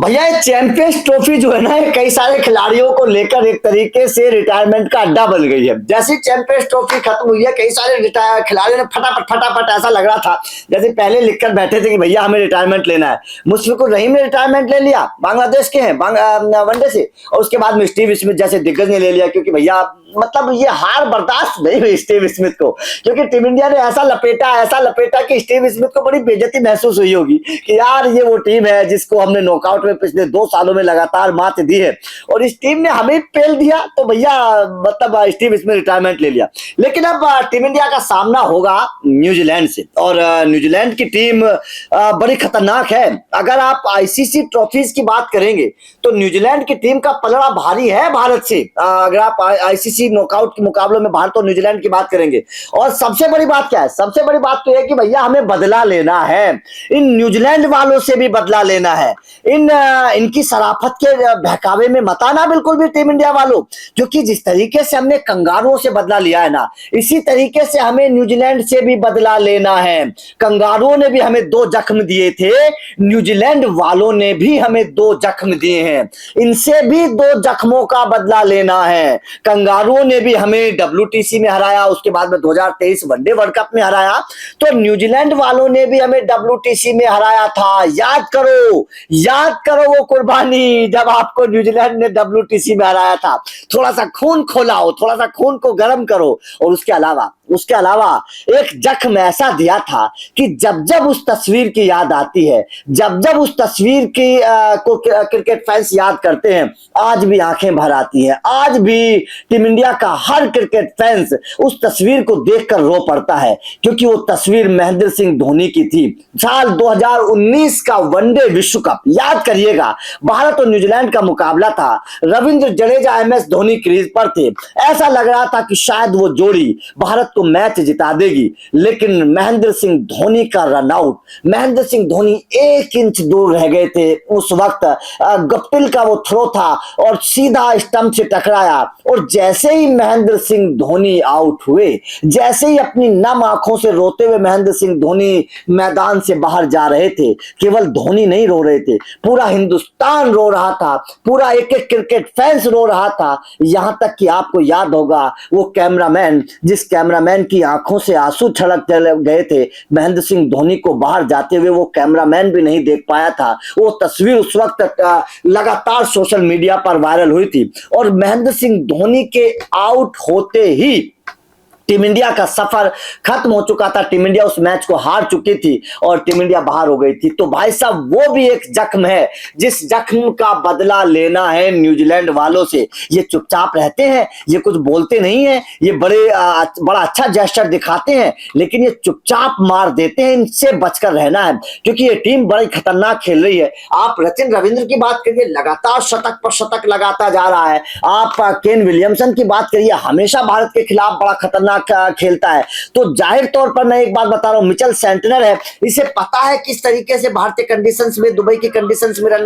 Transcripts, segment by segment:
भैया ये champions trophy जो है ना, ये कई सारे खिलाड़ियों को लेकर एक तरीके से रिटायरमेंट का अड्डा बन गई है। जैसे चैंपियंस ट्रॉफी खत्म हुई है, कई सारे खिलाड़ियों ने फटाफट फटाफट, ऐसा लग रहा था जैसे पहले लिखकर बैठे थे कि भैया हमें रिटायरमेंट लेना है। मुशफिकुर रहीम ने रिटायरमेंट ले लिया, बांग्लादेश के हैं वनडे से, और उसके बाद में स्टीव स्मिथ जैसे दिग्गज ने ले लिया, क्योंकि भैया मतलब ये हार बर्दाश्त नहीं हुई स्टीव स्मिथ को, क्योंकि टीम इंडिया ने ऐसा लपेटा कि स्टीव स्मिथ को बड़ी बेइज्जती महसूस हुई होगी कि यार ये वो टीम है जिसको हमने नॉकआउट में पिछले 2 सालों में लगातार मात दी है, और इस टीम ने हमें पेल दिया। तो भैया मतलब स्टीव स्मिथ रिटायरमेंट ले लिया। लेकिन अब टीम इंडिया का सामना होगा न्यूजीलैंड से, और न्यूजीलैंड की टीम बड़ी खतरनाक है। अगर आप आईसीसी ट्रॉफीज की बात करेंगे तो न्यूजीलैंड की टीम का पलड़ा भारी है भारत से। अगर आप आईसीसी नॉकआउट के मुकाबलों में भारत और न्यूजीलैंड की बात करेंगे, और सबसे बड़ी बात क्या है, सबसे बड़ी बात तो है कि भैया हमें बदला लेना है, इन न्यूजीलैंड वालों से भी बदला लेना है। इनकी शराफत के बहकावे में मत आना बिल्कुल भी टीम इंडिया वालों, क्योंकि जिस तरीके से हमने कंगारुओं से बदला लिया है ना, इसी तरीके से हमें न्यूजीलैंड से भी बदला लेना है। कंगारुओं ने भी हमें 2 जख्म दिए थे, न्यूजीलैंड वालों ने भी हमें 2 जख्म दिए हैं, इनसे भी 2 जख्मों का बदला लेना है। कंगारुओं ने भी हमें डब्ल्यूटीसी में हराया, उसके बाद में 2023 वनडे वर्ल्ड कप में हराया, तो न्यूजीलैंड वालों ने भी हमें डब्ल्यूटीसी में हराया था। याद करो वो कुर्बानी जब आपको न्यूजीलैंड ने डब्ल्यूटीसी में हराया था। थोड़ा सा खून खोलाओ, थोड़ा सा खून को गर्म करो। और उसके अलावा एक जख्म ऐसा दिया था कि जब जब उस तस्वीर की याद आती है, जब जब उस तस्वीर की को क्रिकेट फैंस याद करते हैं, आज भी आंखें भर आती हैं। आज भी टीम इंडिया का हर क्रिकेट फैंस उस तस्वीर को देखकर रो पड़ता है, क्योंकि वो तस्वीर महेंद्र सिंह धोनी की थी। साल 2019 का वनडे विश्व कप, याद करिएगा, भारत और न्यूजीलैंड का मुकाबला था। रविंद्र जडेजा MS धोनी क्रीज पर थे। ऐसा लग रहा था कि शायद वो जोड़ी भारत को मैच जिता देगी, लेकिन महेंद्र सिंह धोनी का run out, Mahendra Singh Dhoni 1 inch दूर रह गए थे उस वक्त। गप्टिल का वो थ्रो था और सीधा स्टंप से टकराया, और जैसे ही महेंद्र सिंह धोनी आउट हुए, जैसे ही अपनी नम आंखों से रोते हुए महेंद्र सिंह धोनी मैदान से बाहर जा रहे थे, केवल धोनी नहीं रो रहे थे, पूरा हिंदुस्तान रो रहा था, पूरा एक क्रिकेट फैंस रो रहा था। यहां तक कि आपको याद होगा वो कैमरामैन, जिस कैमरामैन की आंखों से आंसू छलक गए थे महेंद्र सिंह धोनी को बाहर जाते हुए, वो कैमरामैन भी नहीं देख पाया था। वो तस्वीर उस वक्त लगातार सोशल मीडिया पर वायरल हुई थी, और महेंद्र सिंह धोनी के आउट होते ही टीम इंडिया का सफर खत्म हो चुका था। टीम इंडिया उस मैच को हार चुकी थी और टीम इंडिया बाहर हो गई थी। तो भाई साहब वो भी एक जख्म है, जिस जख्म का बदला लेना है न्यूजीलैंड वालों से। ये चुपचाप रहते हैं, ये कुछ बोलते नहीं है, ये बड़ा अच्छा जेस्चर दिखाते हैं, लेकिन ये चुपचाप मार देते हैं। इनसे बचकर रहना है, क्योंकि ये टीम बड़ी खतरनाक खेल रही है। आप सचिन रविंद्र की बात करिए, लगातार शतक पर शतक लगाता जा रहा है। आप केन विलियमसन की बात करिए, हमेशा भारत के खिलाफ बड़ा खतरनाक खेलता है। तो जाहिर तौर पर मैं एक बात बता रहा हूं, मिचेल सेंटनर है, इसे पता है किस तरीके से भारतीय कंडीशंस में, दुबई की कंडीशंस में रन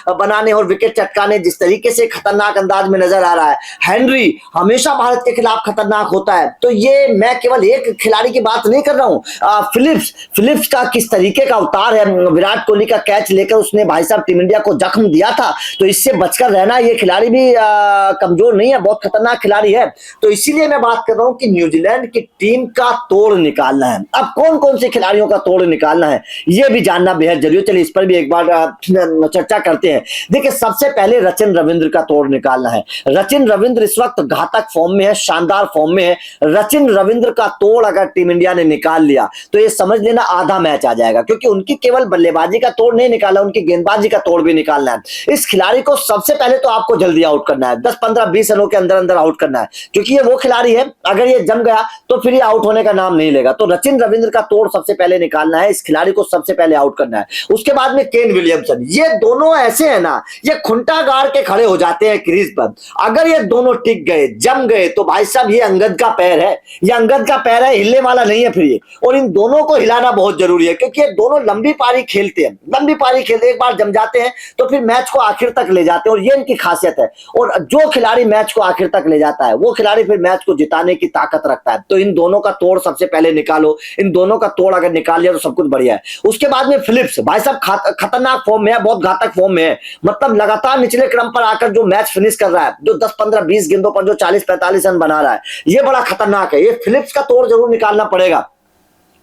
बनाने और विकेट चटकाने, जिस तरीके से खतरनाक अंदाज में नजर आ रहा है। हेनरी हमेशा भारत के खिलाफ खतरनाक होता है। तो ये मैं केवल एक खिलाड़ी की बात नहीं कर रहा हूं। फिलिप्स का किस तरीके का अवतार है, विराट कोहली का कैच लेकर उसने भाई साहब टीम इंडिया को जख्म दिया था। तो इससे बचकर रहना, ये खिलाड़ी भी कमजोर नहीं है, बहुत खतरनाक खिलाड़ी है। तो इसीलिए मैं बात कर रहा हूं कि न्यूजीलैंड की टीम का तोड़ निकालना है। अब कौन कौन से खिलाड़ियों का तोड़ निकालना है, यह भी जानना बेहद जरूरी है। चलिए इस पर भी एक बार चर्चा करते हैं। देखिए, सबसे पहले रचिन रविंद्र का तोड़ निकालना है। रचिन रविंद्र इस वक्त घातक फॉर्म में है, शानदार फॉर्म में है। रचिन रविंद्र का तोड़ अगर टीम इंडिया ने निकाल लिया तो ये समझ लेना आधा मैच आ जाएगा, क्योंकि उनकी केवल बल्लेबाजी का तोड़ नहीं निकाला, उनकी गेंदबाजी का तोड़ भी निकालना है। इस खिलाड़ी को सबसे पहले तो आपको जल्दी आउट करना है, 10 15 20 रनों के अंदर अंदर आउट करना है, क्योंकि ये वो खिलाड़ी है अगर ये जम गया तो फिर ये आउट होने का नाम नहीं लेगा। तो रचिन रविंद्र का तोड़ सबसे पहले निकालना है, इस खिलाड़ी को सबसे पहले आउट करना है। उसके बाद में केन विलियमसन, ये दोनों ऐसे हैं ना, ये खुंटा गाड़ के खड़े हो जाते हैं क्रीज पर। अगर ये दोनों टिक गए, जम गए, तो भाई साहब ये अंगद का पैर है, ये अंगद का पैर है, हिलने वाला नहीं है फिर ये। और इन दोनों को हिलाना बहुत जरूरी है, क्योंकि ये दोनों लंबी पारी खेलते हैं, एक बार जम जाते हैं तो फिर मैच को आखिर तक ले जाते हैं, और ये इनकी खासियत है। और जो खिलाड़ी मैच को आखिर तक ले जाता है वो खिलाड़ी फिर मैच को जिताने की ताकत रखता है। सकता है। तो इन दोनों का तोड़ सबसे पहले निकालो, इन दोनों का तोड़ अगर निकाल लिया तो सब कुछ बढ़िया है। उसके बाद में फिलिप्स भाई साहब खतरनाक फॉर्म में है, बहुत घातक फॉर्म में है, मतलब लगातार निचले क्रम पर आकर जो मैच फिनिश कर रहा है, जो 10 15 20 गेंदों पर जो 40 45 रन बना रहा है, ये बड़ा खतरनाक है। ये फिलिप्स का तोड़ जरूर निकालना पड़ेगा,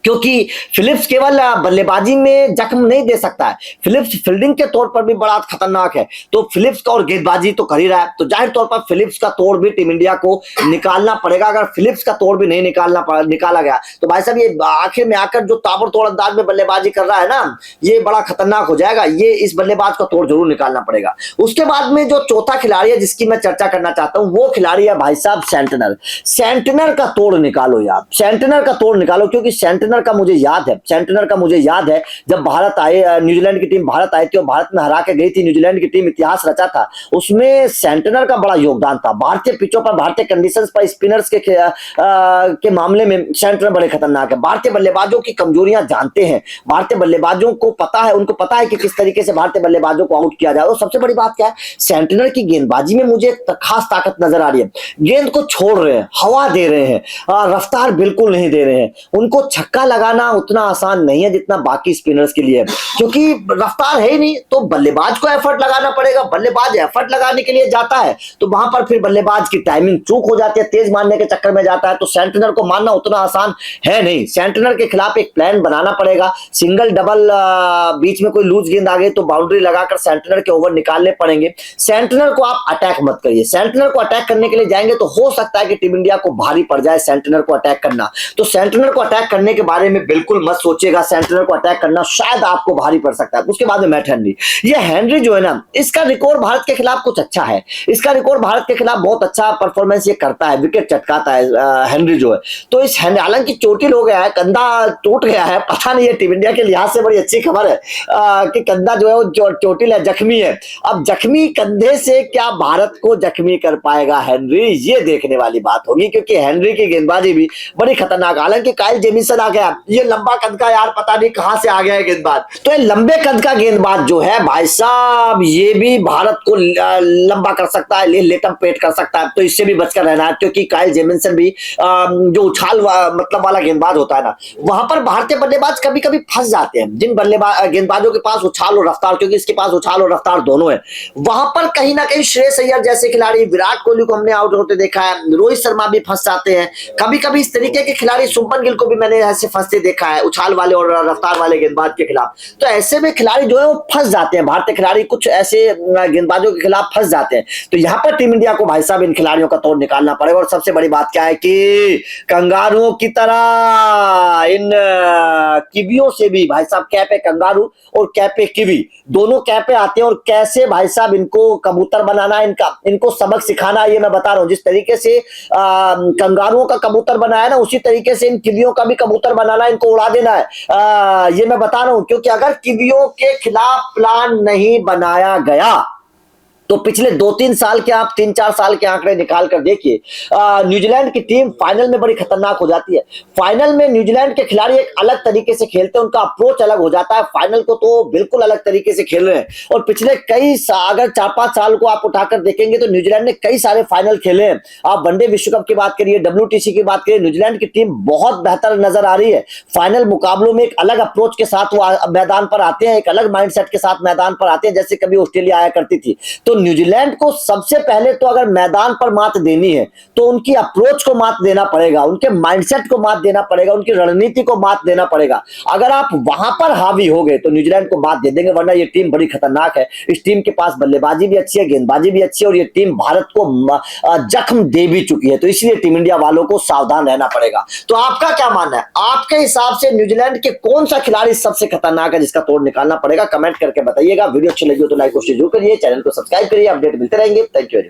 क्योंकि फिलिप्स केवल बल्लेबाजी में जख्म नहीं दे सकता है, फिलिप्स फील्डिंग के तौर पर भी बड़ा खतरनाक है। तो फिलिप्स का और गेंदबाजी तो कर ही रहा है, तो जाहिर तौर पर फिलिप्स का तोड़ भी टीम इंडिया को निकालना पड़ेगा। अगर फिलिप्स का तोड़ भी नहीं निकाला गया तो भाई साहब ये आखिर में आकर जो ताबड़तोड़ अंदाज में बल्लेबाजी कर रहा है ना, ये बड़ा खतरनाक हो जाएगा। ये इस बल्लेबाज का तोड़ जरूर निकालना पड़ेगा। उसके बाद में जो चौथा खिलाड़ी है जिसकी मैं चर्चा करना चाहता हूं, वो खिलाड़ी है भाई साहब सेंटनर। सेंटनर का तोड़ निकालो यार, सेंटनर का तोड़ निकालो, क्योंकि सेंटनर का मुझे याद है जब भारत आए, न्यूजीलैंड की टीम भारत आई थी और भारत में हरा के गई थी, न्यूजीलैंड की टीम इतिहास रचा था, उसमें सेंटनर का बड़ा योगदान था। भारतीय पिचों पर, भारतीय कंडीशंस पर स्पिनर्स के मामले में सेंटनर बड़े खतरनाक है। भारतीय बल्लेबाजों की कमजोरियां जानते हैं, भारतीय बल्लेबाजों को पता है, उनको पता है कि किस तरीके से भारतीय बल्लेबाजों को आउट किया जाए। और सबसे बड़ी बात क्या है, सेंटनर की गेंदबाजी में मुझे खास ताकत नजर आ रही है। गेंद को छोड़ रहे हैं, हवा दे रहे हैं, रफ्तार बिल्कुल नहीं दे रहे हैं। उनको छक्का लगाना उतना आसान नहीं है जितना बाकी स्पिनर्स के लिए है, क्योंकि रफ्तार है ही नहीं, तो बल्लेबाज को एफर्ट लगाना पड़ेगा। बल्लेबाज एफर्ट लगाने के लिए जाता है तो वहां पर फिर बल्लेबाज की टाइमिंग चूक हो जाती है, तेज मारने के चक्कर में जाता है। तो सेंटनर को मारना उतना आसान है नहीं। सेंटनर के खिलाफ एक प्लान बनाना पड़ेगा, सिंगल डबल, बीच में कोई लूज गेंद आ गई तो बाउंड्री लगाकर सेंटनर के ओवर निकालने पड़ेंगे। सेंटनर को आप अटैक मत करिए, सेंटनर को अटैक करने के लिए जाएंगे तो हो सकता है कि टीम इंडिया को भारी पड़ जाए सेंटनर को अटैक करना। तो सेंटनर को अटैक करने के बारे में बिल्कुल मत सोचिएगा, सेंटनर को अटैक करना शायद आपको भारी पड़ सकता है। उसके बाद में मैट हेनरी, ये हेनरी जो है ना, इसका रिकॉर्ड भारत के खिलाफ कुछ अच्छा है, इसका रिकॉर्ड भारत के खिलाफ बहुत अच्छा परफॉर्मेंस ये करता है, विकेट चटकाता है हेनरी जो है। तो इस हालांकि चोटिल हो गया है, कंधा टूट गया है, पता नहीं है, टीम इंडिया के लिहाज से बड़ी अच्छी खबर है कि कंधा जो है वो चोटिल है, जख्मी है। अब जख्मी कंधे से क्या भारत को जख्मी कर पाएगा हेनरी, ये देखने वाली बात होगी, क्योंकि हेनरी की गेंदबाजी भी बड़ी खतरनाक। हालांकि काइल जेमिसन आ गया, ये लंबा कद का यार पता नहीं कहां से आ गया है गेंदबाज। तो ये लंबे कद का गेंदबाज जो है भाई साहब, ये भी भारत को लंबा कर सकता है, लेटम पेट कर सकता है। तो इससे भी बचकर रहना है, क्योंकि काइल जेमिसन भी जो उछाल मतलब वाला गेंदबाज होता है ना, वहां पर भारतीय बल्लेबाज कभी कभी फंस जाते हैं। जिन गेंदबाजों के पास उछाल और रफ्तार, क्योंकि इसके पास उछाल और रफ्तार दोनों है, वहां पर कहीं ना कहीं श्रेयस अय्यर जैसे खिलाड़ी, विराट कोहली को हमने आउट होते देखा है, रोहित शर्मा भी फंस जाते हैं। कभी कभी इस तरीके के खिलाड़ी, शुभमन गिल को भी मैंने ऐसे फंसते देखा है, उछाल वाले और रफ्तार वाले गेंदबाज के खिलाफ। तो ऐसे में खिलाड़ी जो है वो फंस जाते हैं, भारतीय खिलाड़ी कुछ ऐसे गेंदबाजों के खिलाफ फंस जाते हैं। तो यहाँ पर टीम इंडिया को भाई साहब इन खिलाड़ियों का तोड़ निकालना पड़ेगा। और सबसे बड़ी बात क्या है कि कंगारुओं की तरह इन किवियों से भी भाई साहब, कैपे कंगारू और कैपे किवी, दोनों कैपे आते हैं, और कैसे भाई साहब इनको कबूतर बनाना, इनको सबक सिखाना, ये मैं बता रहा हूं। जिस तरीके से कंगारुओं का कबूतर बनाया ना, उसी तरीके से इन किवियों का भी कबूतर बनाना, इनको उड़ा देना है, ये मैं बता रहा हूं। क्योंकि अगर किवियों के खिलाफ प्लान नहीं बनाया गया तो पिछले 2-3 साल के, आप 3-4 साल के आंकड़े निकाल कर देखिए, न्यूजीलैंड की टीम फाइनल में बड़ी खतरनाक हो जाती है। फाइनल में न्यूजीलैंड के खिलाड़ी एक अलग तरीके से खेलते हैं, उनका अप्रोच अलग हो जाता है, फाइनल को तो बिल्कुल अलग तरीके से खेल रहे हैं। और पिछले अगर 4-5 साल को आप उठाकर देखेंगे तो न्यूजीलैंड ने कई सारे फाइनल खेले हैं। आप वनडे विश्व कप की बात करिए, WTC की बात करिए, न्यूजीलैंड की टीम बहुत बेहतर नजर आ रही है। फाइनल मुकाबलों में एक अलग अप्रोच के साथ वो मैदान पर आते हैं, एक अलग माइंडसेट के साथ मैदान पर आते हैं, जैसे कभी ऑस्ट्रेलिया आया करती थी। तो न्यूजीलैंड को सबसे पहले तो अगर मैदान पर मात देनी है तो उनकी अप्रोच को मात देना पड़ेगा, उनके माइंडसेट को मात देना पड़ेगा, उनकी रणनीति को मात देना पड़ेगा। अगर आप वहां पर हावी हो गए तो न्यूजीलैंड को मात दे देंगे, वरना ये टीम बड़ी खतरनाक है। इस टीम के पास बल्लेबाजी भी अच्छी है, गेंदबाजी भी अच्छी है, और ये टीम भारत को जख्म दे भी चुकी है। तो इसलिए टीम इंडिया वालों को सावधान रहना पड़ेगा। तो आपका क्या मानना है, आपके हिसाब से न्यूजीलैंड के कौन सा खिलाड़ी सबसे खतरनाक है जिसका तोड़ निकालना पड़ेगा? कमेंट करके बताइएगा। वीडियो अच्छी लगी हो तो लाइक और शेयर जरूर करिए, चैनल को सब्सक्राइब करिए, अपडेट मिलते रहेंगे। Thank you very much.